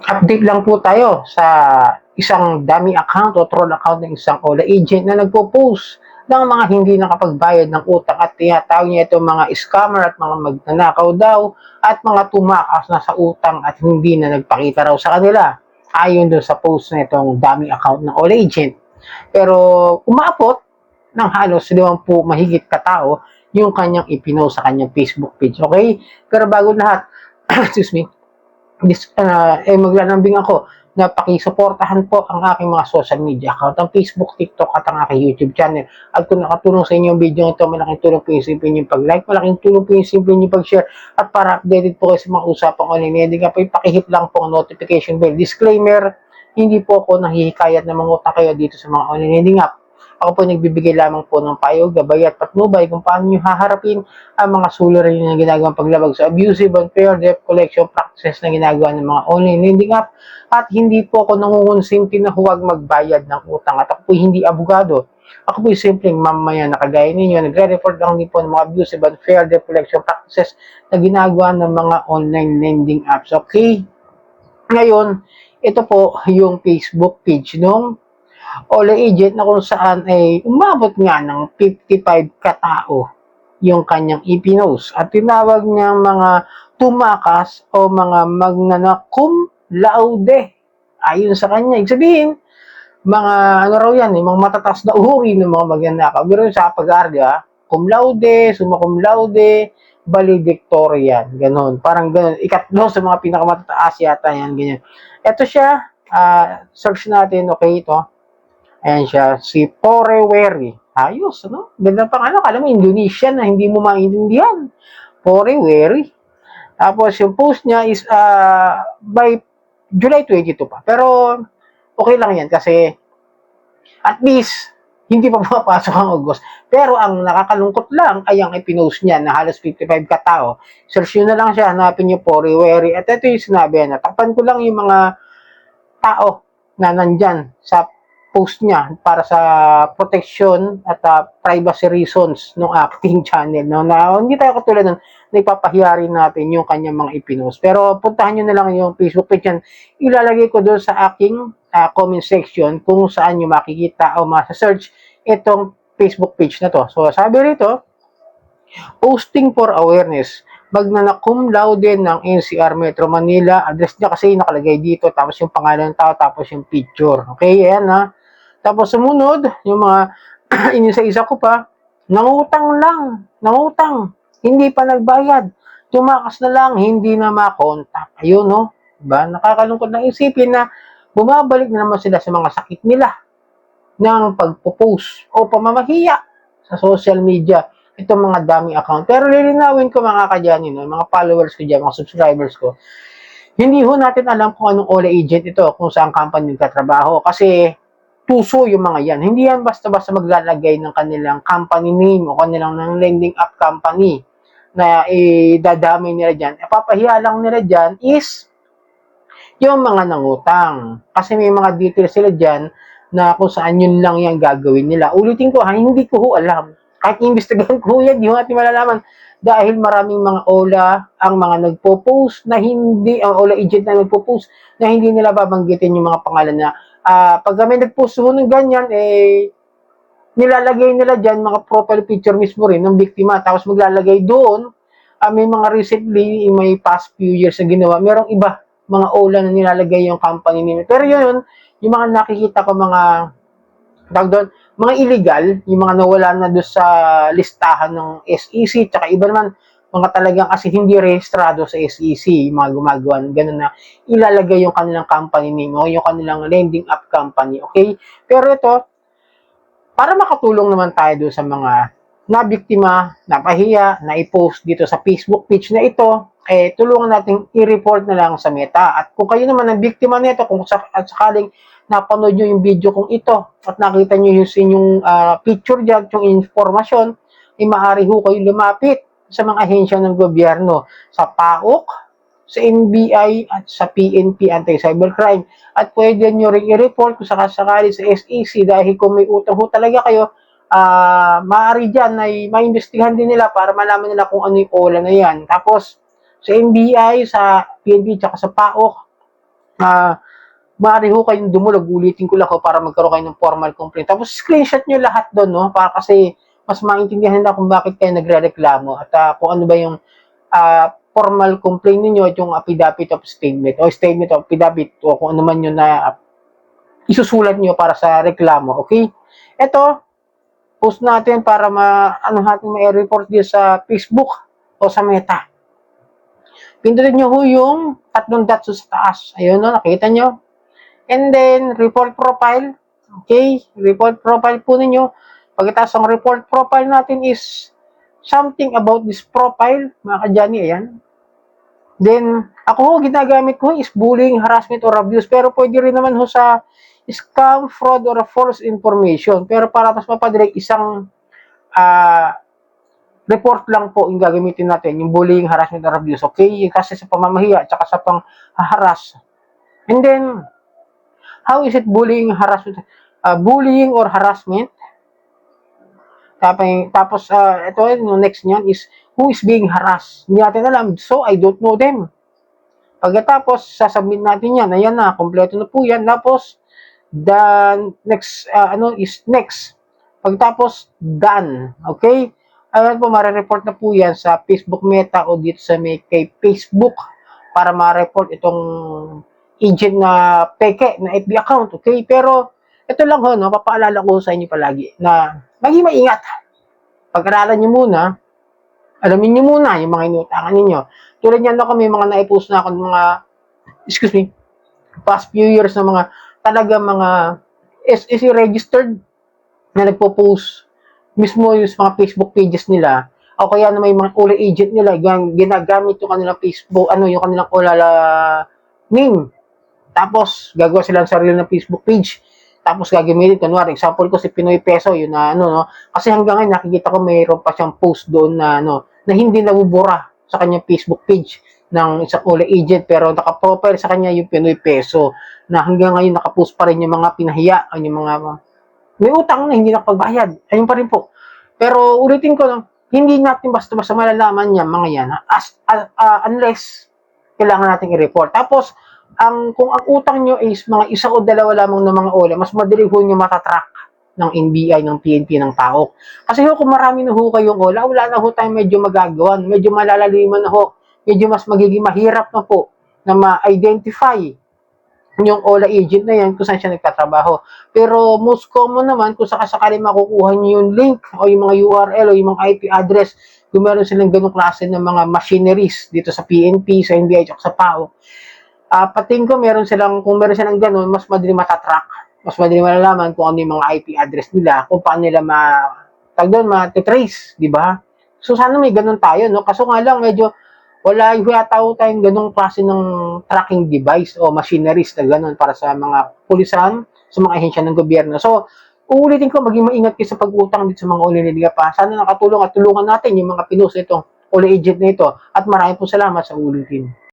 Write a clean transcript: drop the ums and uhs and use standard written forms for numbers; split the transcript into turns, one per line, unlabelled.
Update lang po tayo sa isang dummy account o troll account ng isang OLA agent na nagpo-post ng mga hindi nakapagbayad ng utang at tinatawag niya itong mga scammer at mga magnanakaw daw at mga tumakas na sa utang at hindi na nagpakita raw sa kanila ayon doon sa post na itong dummy account ng OLA agent. Pero umaabot ng halos 50 mahigit katao yung kanyang ipinost sa kanyang Facebook page. Okay? Pero bago lahat, excuse me, maglalambing ako na pakisuportahan po ang aking mga social media account, ang Facebook, TikTok at ang aking YouTube channel. At kung nakatulong sa inyo yung video ito, malaking tulong po yung simple yung pag-like, malaking tulong po yung simple yung pag-share, at para updated po kayo sa mga usapang online, hindi nga po ipakihit lang po ang notification bell. Disclaimer, hindi po ako nahihikayat na mangutang kayo dito sa mga online lending app. Ako po nagbibigay lamang po ng payo, gabay at patnubay kung paano nyo haharapin ang mga suliranin na ginagawang paglabag sa abusive, unfair debt collection practices na ginagawa ng mga online lending app. At hindi po ako nangungonsinti na huwag magbayad ng utang. At ako po hindi abogado. Ako po simpleng mamamayan na kagaya ninyo, nagre-report lang din po ng mga abusive, unfair debt collection practices na ginagawa ng mga online lending apps. Okay? Ngayon, ito po yung Facebook page nung OLA agent na kung saan ay umabot nga ng 55 katao yung kanyang ipinost at tinawag niyang mga tumakas o mga magnanakum laude ayon sa kanya. Ibig sabihin, mga ano raw yan, mga matatas na uhuri ng mga magnanakaw. Pero sa pag-aaral, cum laude, summa cum laude, valedictorian, ganon. Parang ganon. Ikatlo sa mga pinakamatataas yata yan, ganyan. Ito siya, search natin, okay, ito. Ayan siya, si Poreweri. Ayos, ano? Ganda pang ano, kala mo Indonesian na hindi mo maintindihan. Poreweri. Tapos yung post niya is by July 22 pa. Pero okay lang yan kasi at least hindi pa pumapasok ang August. Pero ang nakakalungkot lang ay ang ipinost niya na halos 55 katao. Search nyo na lang siya, hanapin nyo Poreweri. At ito yung sinabi na, takpan ko lang yung mga tao na nandyan sa post niya para sa protection at privacy reasons ng acting channel. No? Na hindi tayo katulad ng nagpapahiya rin natin yung kanyang mga ipinost. Pero puntahan nyo na lang yung Facebook page yan. Ilalagay ko doon sa aking comment section kung saan nyo makikita o masa-search itong Facebook page na to. So sabi rito, posting for awareness, magnanakum laude ng NCR Metro Manila, address niya kasi nakalagay dito, tapos yung pangalan ng tao, tapos yung picture. Okay, ayan ha. Tapos sumunod, yung mga inisa-isa ko pa, nangutang lang, hindi pa nagbayad, tumakas na lang, hindi na makontak. Ayun, no? Diba? Nakakalungkot na isipin na bumabalik na naman sila sa mga sakit nila ng pagpo-post o pamamahiya sa social media itong mga dummy account. Pero lilinawin ko mga kadyanin, no? Mga followers ko dyan, mga subscribers ko, hindi ho natin alam kung anong OLA agent ito, kung saan company nagtatrabaho. Kasi tuso yung mga yan. Hindi yan basta-basta maglalagay ng kanilang company name o kanilang ng lending app company na idadamay nila dyan. Papahiya lang nila dyan is yung mga nangutang. Kasi may mga details sila dyan na kung saan yun lang yung gagawin nila. Ulitin ko ha, hindi ko ho alam. Kahit investigahan ko yan, di ho natin malalaman. Dahil maraming mga OLA ang mga nagpo-post na hindi, ang OLA agent na nagpo-post na hindi nila babanggitin yung mga pangalan na pag kami nag-post ng ganyan, nilalagay nila dyan mga profile picture mismo rin ng biktima. Tapos maglalagay doon, may mga recently, may past few years na ginawa, merong iba, mga OLA na nilalagay yung company nila. Pero yun, yung mga nakikita ko mga, doon, mga illegal, yung mga nawala na doon sa listahan ng SEC, tsaka iba naman, mga talagang kasi hindi rehistrado sa SEC, mga gumagawa, ganun na ilalagay yung kanilang company name o yung kanilang lending app company, okay? Pero ito, para makatulong naman tayo doon sa mga nabiktima, napahiya, na i-post dito sa Facebook page na ito, tulungan natin i-report na lang sa Meta. At kung kayo naman ang biktima nito, kung sakaling napanood nyo yung video kung ito at nakita nyo yung inyong picture dyan, yung informasyon, maaari ho kayo lumapit sa mga ahensya ng gobyerno, sa PAOK, sa NBI, at sa PNP, Anti-Cybercrime. At pwede nyo rin i-report kung sakasakali sa SEC dahil kung may utang ho talaga kayo, maaari dyan ay maimbestigahan din nila para malaman nila kung ano yung OLA na yan. Tapos, sa NBI, sa PNP, tsaka sa PAOK, Maaari ho kayong dumulog, ulitin ko lang ho para magkaroon kayo ng formal complaint. Tapos screenshot nyo lahat doon, no? Para kasi mas maintindihan nila kung bakit kayo nagre-reklamo at kung ano ba yung formal complaint niyo at yung affidavit of statement o statement of affidavit o kung ano man yun na isusulat nyo para sa reklamo, okay? Ito, post natin para ano natin ma-report din sa Facebook o sa Meta. Pindutin nyo ho yung tatlong dots sa taas. Ayun, no? Nakita nyo? And then, report profile. Okay? Report profile po ninyo. Pagkatapos ang report profile natin is something about this profile. Mga kadyani, ayan. Then, ako ho, ginagamit ko is bullying, harassment, or abuse. Pero pwede rin naman ho sa scam, fraud, or false information. Pero para mas mapadali, isang report lang po yung gagamitin natin. Yung bullying, harassment, or abuse. Okay? Kasi sa pamamahiya, at saka sa pang-harass. And then, how is it bullying, harassment? Bullying or harassment. Tapos, ito, yung next niyan is, who is being harassed? Hindi natin alam, so I don't know them. Pagkatapos, sasubmit natin yan. Ayan na, kompleto na po yan. Tapos, the next, is next. Pagkatapos, done. Okay? Ayan po, ma-report na po yan sa Facebook Meta o dito sa kay Facebook para ma-report itong agent na peke na FB account, okay? Pero ito lang ho, no, papaalala ko sa inyo palagi na maging maingat. Pag-aralan nyo muna, alamin nyo muna yung mga inutangan ninyo. Tulad yan ako, may mga naipost na ako ng mga, past few years na mga, talaga mga SEC registered na nagpo-post mismo yung mga Facebook pages nila o kaya na may mga OLA agent nila ginagamit yung kanilang Facebook, yung kanilang OLA name. Tapos, gagawa sila ng sarili ng Facebook page. Tapos, gagamitin. Kunwari, example ko si Pinoy Peso, yun na, no? Kasi hanggang ngayon, nakikita ko mayroon pa siyang post doon na, na hindi nabubura sa kanyang Facebook page ng isang OLA agent, pero nakaprofile sa kanya yung Pinoy Peso, na hanggang ngayon nakapost pa rin yung mga pinahiya, yung mga, may utang na hindi nakapagbayad. Ayun pa rin po. Pero, ulitin ko, no? Hindi natin basta-basta malalaman niya, mga yan, unless kailangan natin i-report. Tapos, kung ang utang nyo is mga isa o dalawa lamang ng mga OLA, mas madali ho nyo matatrack ng NBI, ng PNP, ng tao. Kasi ho, kung marami na ho kayong OLA, wala na ho tayo medyo magagawan, medyo malalaliman na ho, medyo mas magiging mahirap na po na ma-identify yung OLA agent na yan kung saan siya nagtatrabaho. Pero most common naman, kung sakasakali makukuha nyo yung link o yung mga URL o yung mga IP address, kung meron silang ganong klase ng mga machineries dito sa PNP, sa NBI, at sa PAO, pating ko kung meron silang ganun, mas madali matatrack, mas madali malalaman kung ano yung mga IP address nila, kung paano nila ma-trace, di ba? So, sana may ganun tayo, no? Kaso nga lang, medyo wala tayong ganung klase ng tracking device o machineries na ganun para sa mga pulisan, sa mga ahensya ng gobyerno. So, uulitin ko, maging maingat kayo sa pag-utang dito sa mga uliliga pa. Sana nakatulong at tulungan natin yung mga pinost itong OLA agent na ito. At maraming po salamat sa ulitin.